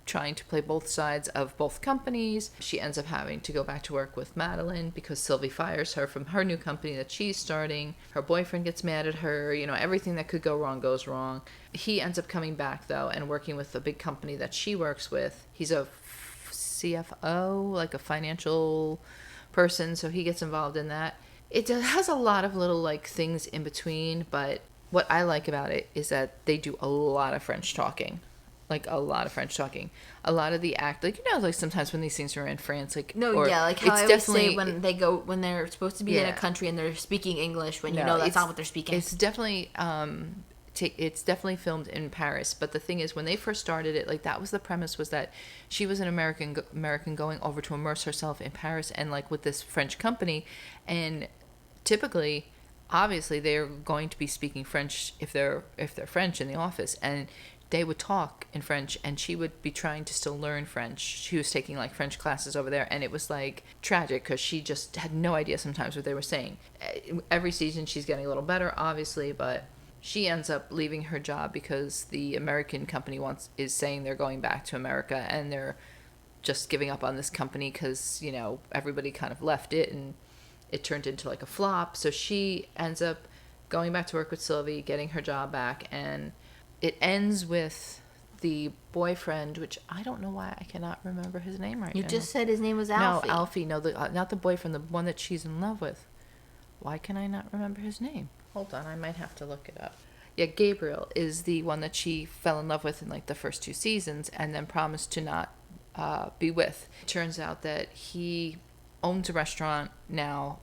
trying to play both sides of both companies. She ends up having to go back to work with Madeline because Sylvie fires her from her new company that she's starting. Her boyfriend gets mad at her. Everything that could go wrong goes wrong. He ends up coming back, though, and working with the big company that she works with. He's a CFO, like a financial person, so he gets involved in that. It has a lot of little things in between, but what I like about it is that they do a lot of French talking. A lot of French talking. A lot of the act, sometimes when these things are in France, how I always say when they're supposed to be in a country and they're speaking English, when that's not what they're speaking. It's definitely filmed in Paris, but the thing is, when they first started it, that was the premise, was that she was an American going over to immerse herself in Paris and with this French company, and typically, obviously, they're going to be speaking French if they're French in the office, and they would talk in French, and she would be trying to still learn French. She was taking French classes over there, and it was tragic because she just had no idea sometimes what they were saying. Every season she's getting a little better, obviously, but she ends up leaving her job because the American company is saying they're going back to America, and they're just giving up on this company because everybody kind of left it and it turned into a flop. So she ends up going back to work with Sylvie, getting her job back, and it ends with the boyfriend, which I don't know why I cannot remember his name right now. You just said his name was Alfie. No, Alfie. No, not the boyfriend, the one that she's in love with. Why can I not remember his name? Hold on, I might have to look it up. Yeah, Gabriel is the one that she fell in love with in the first 2 seasons and then promised to not be with. It turns out that he owns a restaurant now.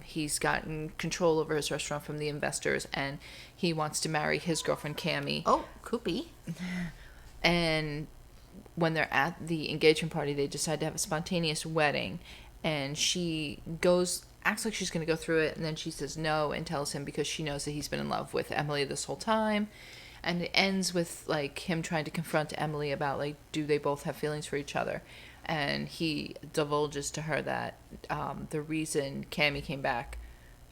He's gotten control over his restaurant from the investors, and he wants to marry his girlfriend Cammie. Oh, Koopy. And when they're at the engagement party, they decide to have a spontaneous wedding, and she acts like she's going to go through it, and then she says no and tells him because she knows that he's been in love with Emily this whole time. And it ends with him trying to confront Emily about do they both have feelings for each other. And he divulges to her that the reason Cammie came back,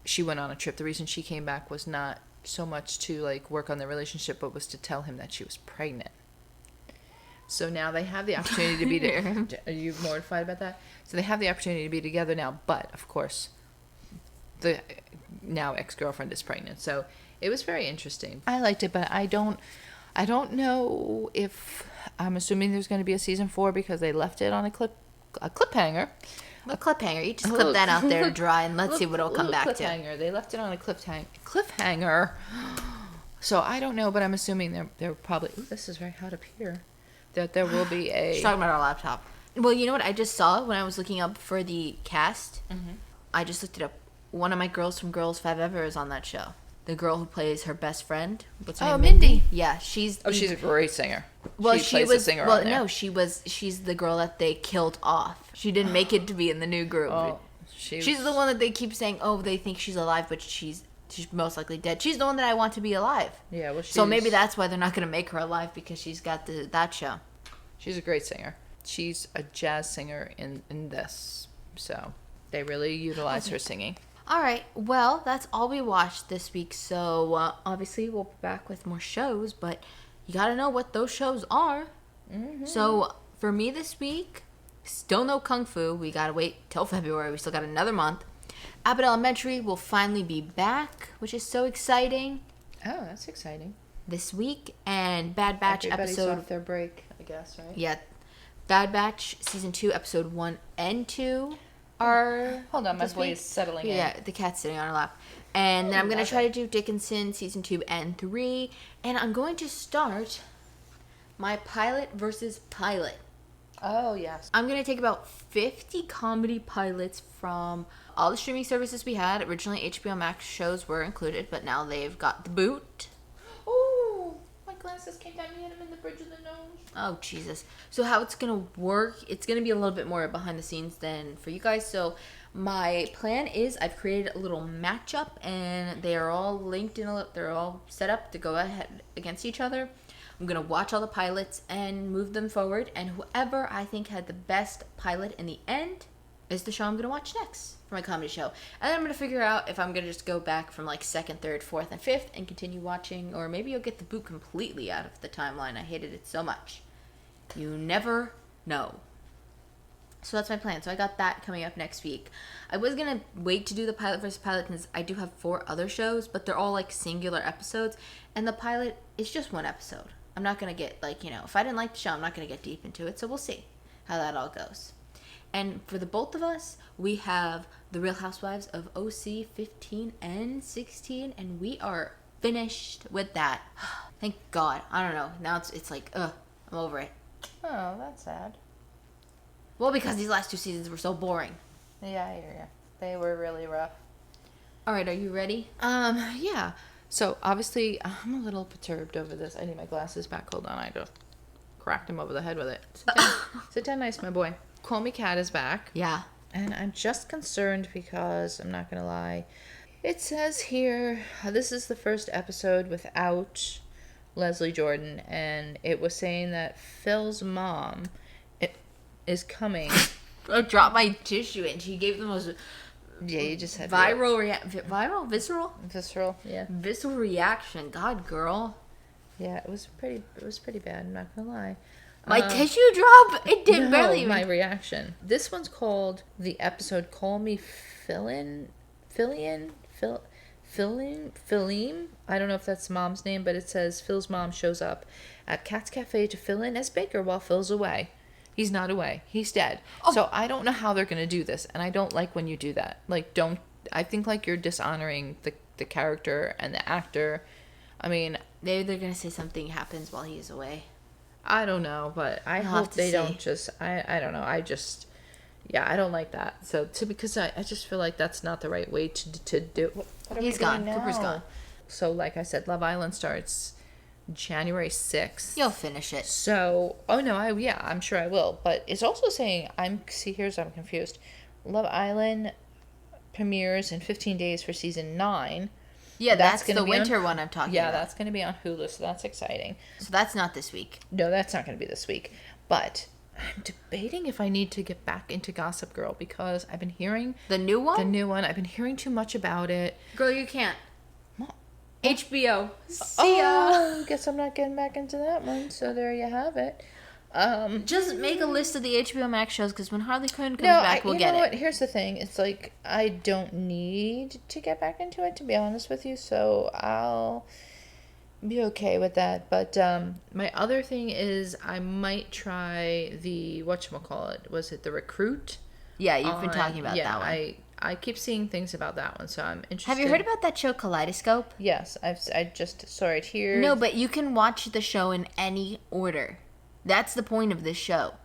she went on a trip. The reason she came back was not so much to work on their relationship, but was to tell him that she was pregnant. So now they have the opportunity to be together. Are you mortified about that? So they have the opportunity to be together now, but of course, the now ex-girlfriend is pregnant. So it was very interesting. I liked it, but I don't know if, I'm assuming there's going to be a season 4 because they left it on a cliffhanger. A cliffhanger. You just clip that out there to dry, and let's see what it'll come back to. They left it on a cliffhanger. So I don't know, but I'm assuming they're probably. Ooh, this is very hot up here. That there will be a. She's talking about our laptop. Well, you know what I just saw when I was looking up for the cast? Mm-hmm. I just looked it up. One of my girls from Girls 5 Ever is on that show. The girl who plays her best friend. What's her name? Mindy. Yeah, she's. She's a great singer. Well, she plays a singer on there. No, she's the girl that they killed off. She didn't make it to be in the new group. Oh, she's the one that they keep saying, oh, they think she's alive, but she's most likely dead. She's the one that I want to be alive. Yeah, well, so maybe that's why they're not going to make her alive, because she's got that show. She's a great singer. She's a jazz singer in this, so they really utilize her singing. All right. Well, that's all we watched this week. So obviously we'll be back with more shows, but you got to know what those shows are. Mm-hmm. So for me this week, still no Kung Fu. We got to wait till February. We still got another month. Abbott Elementary will finally be back, which is so exciting. Oh, that's exciting. This week. And Bad Batch Everybody's episode... off their break, I guess, right? Yeah. Bad Batch Season 2, Episode 1 and 2 are... Hold on, my boy is settling in. Yeah, the cat's sitting on her lap. And then I'm going to try to do Dickinson Season 2 and 3. And I'm going to start my pilot versus pilot. Oh, yes. I'm going to take about 50 comedy pilots from all the streaming services we had. Originally, HBO Max shows were included, but now they've got the boot. Oh, my glasses came down and hit him in the bridge of the nose. Oh, Jesus. So how it's going to work, it's going to be a little bit more behind the scenes than for you guys. So my plan is I've created a little matchup, and they are all linked they're all set up to go ahead against each other. I'm going to watch all the pilots and move them forward, and whoever I think had the best pilot in the end is the show I'm going to watch next for my comedy show. And then I'm going to figure out if I'm going to just go back from like 2nd, 3rd, 4th, and 5th and continue watching, or maybe you'll get the boot completely out of the timeline. I hated it so much. You never know. So that's my plan. So I got that coming up next week. I was going to wait to do the pilot versus pilot because I do have 4 other shows, but they're all like singular episodes, and the pilot is just 1 episode. I'm not going to get like, if I didn't like the show, I'm not going to get deep into it. So we'll see how that all goes. And for the both of us, we have The Real Housewives of OC 15 and 16, and we are finished with that. Thank God. I don't know. Now it's like, I'm over it. Oh, that's sad. Well, because these last 2 seasons were so boring. Yeah, I hear you. They were really rough. All right, are you ready? Yeah. So, obviously, I'm a little perturbed over this. I need my glasses back. Hold on. I just cracked him over the head with it. Sit down nice, my boy. Call Me Cat is back. Yeah. And I'm just concerned because, I'm not going to lie, it says here, this is the first episode without Leslie Jordan, and it was saying that Phil's mom is coming. I dropped my tissue and she gave the most... Yeah, you just had visceral, yeah, visceral reaction. God, girl. Yeah, it was pretty bad. I'm not gonna lie. My tissue drop. It did barely. My reaction. This one's called the episode "Call Me Philin." I don't know if that's mom's name, but it says Phil's mom shows up at Cat's Cafe to fill in as baker while Phil's away. He's not away. He's dead. Oh. So I don't know how they're going to do this. And I don't like when you do that. Like, I think like you're dishonoring the character and the actor. I mean, maybe they're going to say something happens while he's away. I don't know, but I hope they don't just, I don't know. I don't like that. So because I just feel like that's not the right way to do. What He's gone. Cooper's gone. So like I said, Love Island starts January 6th. You'll finish it. So, I'm sure I will. But it's also saying, I'm confused. Love Island premieres in 15 days for season 9. Yeah, that's the winter one I'm talking about. Yeah, that's going to be on Hulu, so that's exciting. So that's not this week. No, that's not going to be this week. But I'm debating if I need to get back into Gossip Girl because I've been hearing... The new one? The new one. I've been hearing too much about it. Girl, you can't. HBO. See ya. Guess I'm not getting back into that one. So there you have it. Just make a list of the HBO Max shows because when Harley Quinn comes back, we'll get it. What? Here's the thing. It's like I don't need to get back into it, to be honest with you. So I'll be okay with that. But my other thing is I might try the whatchamacallit. Was it The Recruit? Yeah, you've been talking about that one. I keep seeing things about that one, so I'm interested. Have you heard about that show Kaleidoscope? Yes, I just saw it here. No, but you can watch the show in any order. That's the point of this show.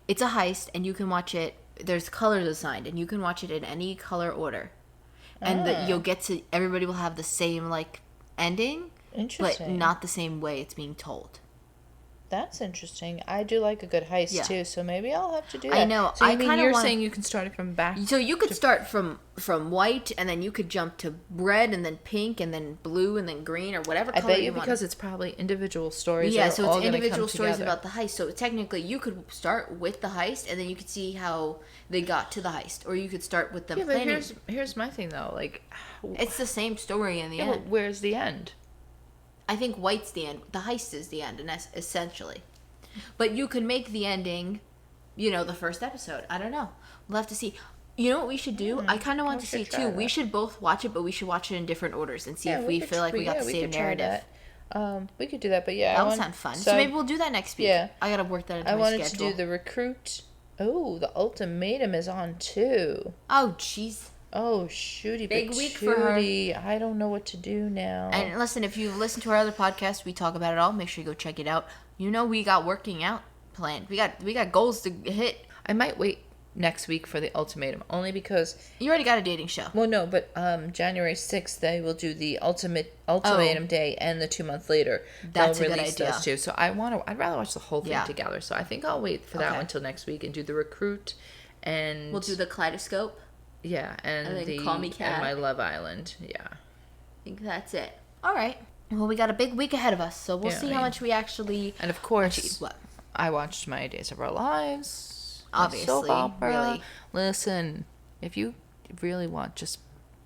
It's a heist, and you can watch it. There's colors assigned, and you can watch it in any color order. And you'll get to... Everybody will have the same, like, ending. Interesting. But not the same way it's being told. That's interesting. I do like a good heist too, so maybe I'll have to do that. I know. So you're saying you can start it from back. So you could start from white, and then you could jump to red, and then pink, and then blue, and then green, or whatever color you want. Because it's probably individual stories. Yeah, so it's individual stories about the heist. So technically, you could start with the heist, and then you could see how they got to the heist, or you could start with them planning. But here's my thing though. Like, it's the same story in the end. But where's the end? I think white's the end. The heist is the end, and that's essentially. But you could make the ending, the first episode. I don't know. We'll have to see. You know what we should do? I kind of want to see too. We should both watch it, but we should watch it in different orders and see if we feel like we got the same narrative. We could do that, but that would sound fun. So maybe we'll do that next week. Yeah, I gotta work that into my schedule. I wanted to do The Recruit. Oh, The Ultimatum is on too. Oh, jeez. Oh, shooty, big week for her. I don't know what to do now. And listen, if you've listened to our other podcast, we talk about it all. Make sure you go check it out. We got working out planned. We got goals to hit. I might wait next week for The Ultimatum, only because you already got a dating show. Well, no, but January 6th they will do the Ultimatum Day, and the 2 months later that's they'll a release good idea. those two. So I'd rather watch the whole thing together. So I think I'll wait for that one until next week and do The Recruit, and we'll do the Kaleidoscope. Yeah, and then Call Me Kat. And My Love Island. Yeah. I think that's it. All right. Well, we got a big week ahead of us, so we'll see how much we actually. And of course, I watched My Days of Our Lives. Obviously, soap opera. Really. Listen, if you really want just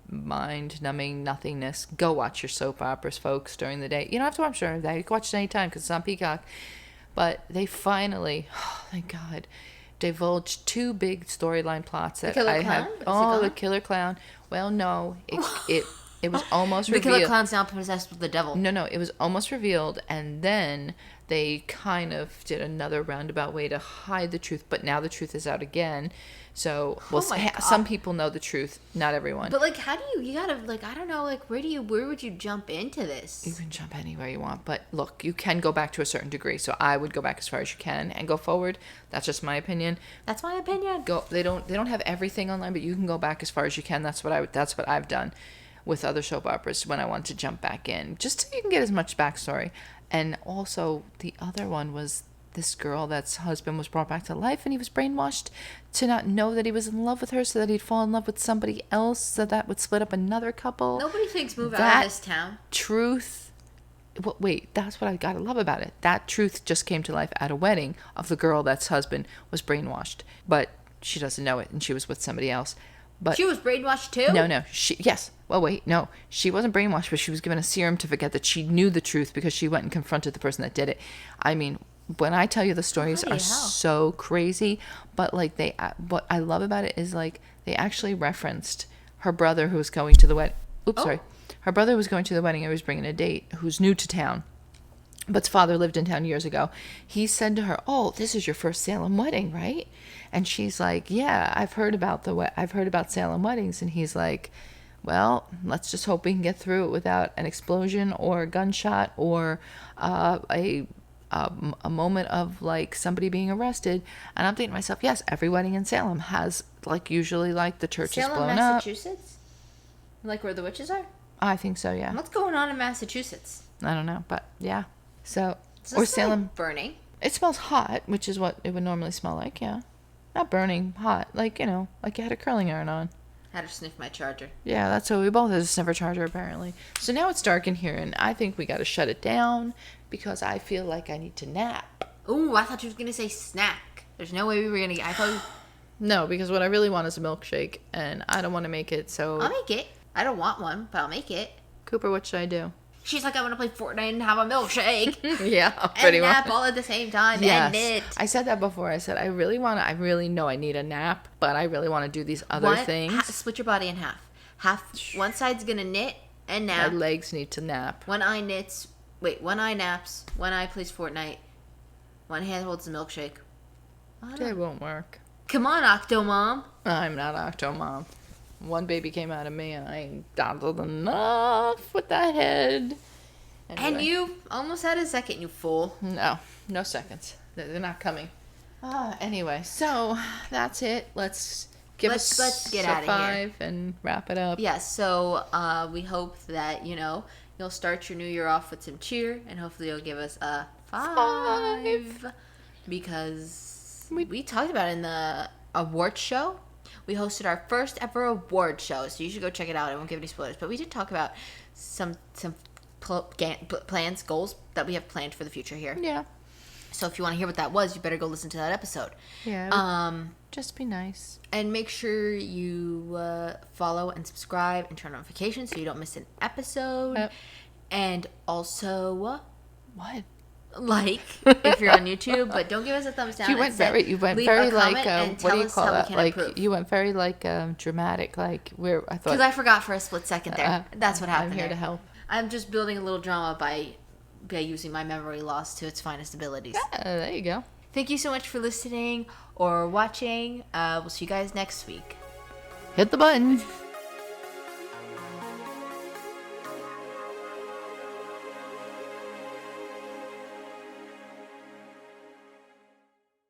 mind-numbing nothingness, go watch your soap operas, folks, during the day. You don't have to watch during the day. You can watch it anytime because it's on Peacock. But they finally, thank God, divulged 2 big storyline plots that I have. Oh, the Killer Clown. Well, no, it was almost revealed. The Killer Clown's now possessed with the devil. No, it was almost revealed, and then they kind of did another roundabout way to hide the truth, but now the truth is out again. So, some people know the truth, not everyone. But, how do you gotta, I don't know, where would you jump into this? You can jump anywhere you want, but look, you can go back to a certain degree, so I would go back as far as you can and go forward. That's just my opinion. That's my opinion. They don't have everything online, but you can go back as far as you can. That's what I've done with other soap operas when I want to jump back in, just so you can get as much backstory. And also, the other one was this girl that's husband was brought back to life, and he was brainwashed to not know that he was in love with her, so that he'd fall in love with somebody else, so that would split up another couple. Nobody thinks move out of this town. Truth. Well, wait, that's what I gotta love about it. That truth just came to life at a wedding of the girl that's husband was brainwashed, but she doesn't know it, and she was with somebody else. But she was brainwashed too? No. Yes. Well, wait. No. She wasn't brainwashed, but she was given a serum to forget that she knew the truth because she went and confronted the person that did it. I mean, when I tell you, the stories are so crazy, but what I love about it is they actually referenced her brother who was going to the wedding. Her brother was going to the wedding and was bringing a date who's new to town. But's father lived in town years ago. He said to her, "Oh, this is your first Salem wedding, right?" And she's like, "Yeah, I've heard about Salem weddings." And he's like, "Well, let's just hope we can get through it without an explosion or a gunshot or a moment of somebody being arrested." And I'm thinking to myself, yes, every wedding in Salem has usually the church is blown Salem, up. Massachusetts? Where the witches are? I think so, yeah. What's going on in Massachusetts? I don't know, but yeah. So or Salem burning. It smells hot, which is what it would normally smell like, yeah. Not burning, hot, you had a curling iron on. Had to sniff my charger. Yeah, that's what we both had to sniff our charger apparently. So now it's dark in here, and I think we got to shut it down because I feel like I need to nap. Ooh, I thought you were gonna say snack. There's no way we were gonna get. I thought. No, because what I really want is a milkshake, and I don't want to make it. So I'll make it. I don't want one, but I'll make it. Cooper, what should I do? She's like, I want to play Fortnite and have a milkshake. Yeah, pretty much. And nap all at the same time. Yes. And knit. I said that before. I said, I really know I need a nap, but I really want to do these other things. Split your body in half. One side's going to knit and nap. My legs need to nap. One eye naps, one eye plays Fortnite, one hand holds the milkshake. That won't work. Come on, Octomom. I'm not Octomom. One baby came out of me, and I ain't dazzled enough with that head. Anyway. And you almost had a second, you fool. No seconds. They're not coming. Anyway, so that's it. Let's get out of 5 and wrap it up. Yeah, so we hope that, you'll start your new year off with some cheer, and hopefully you'll give us a 5. Because we talked about it in the award show. We hosted our first ever award show, so you should go check it out. I won't give any spoilers, but we did talk about some plans, goals that we have planned for the future here. Yeah. So if you want to hear what that was, you better go listen to that episode. Yeah. Just be nice. And make sure you follow and subscribe and turn on notifications so you don't miss an episode. Yep. And also, what? Like if you're on YouTube, but don't give us a thumbs down. You went very like what do you call that? Like improve. You went very like dramatic. Like where I thought because I forgot for a split second there. That's what happened. I'm here to help. I'm just building a little drama by using my memory loss to its finest abilities. Yeah, there you go. Thank you so much for listening or watching. We'll see you guys next week. Hit the button.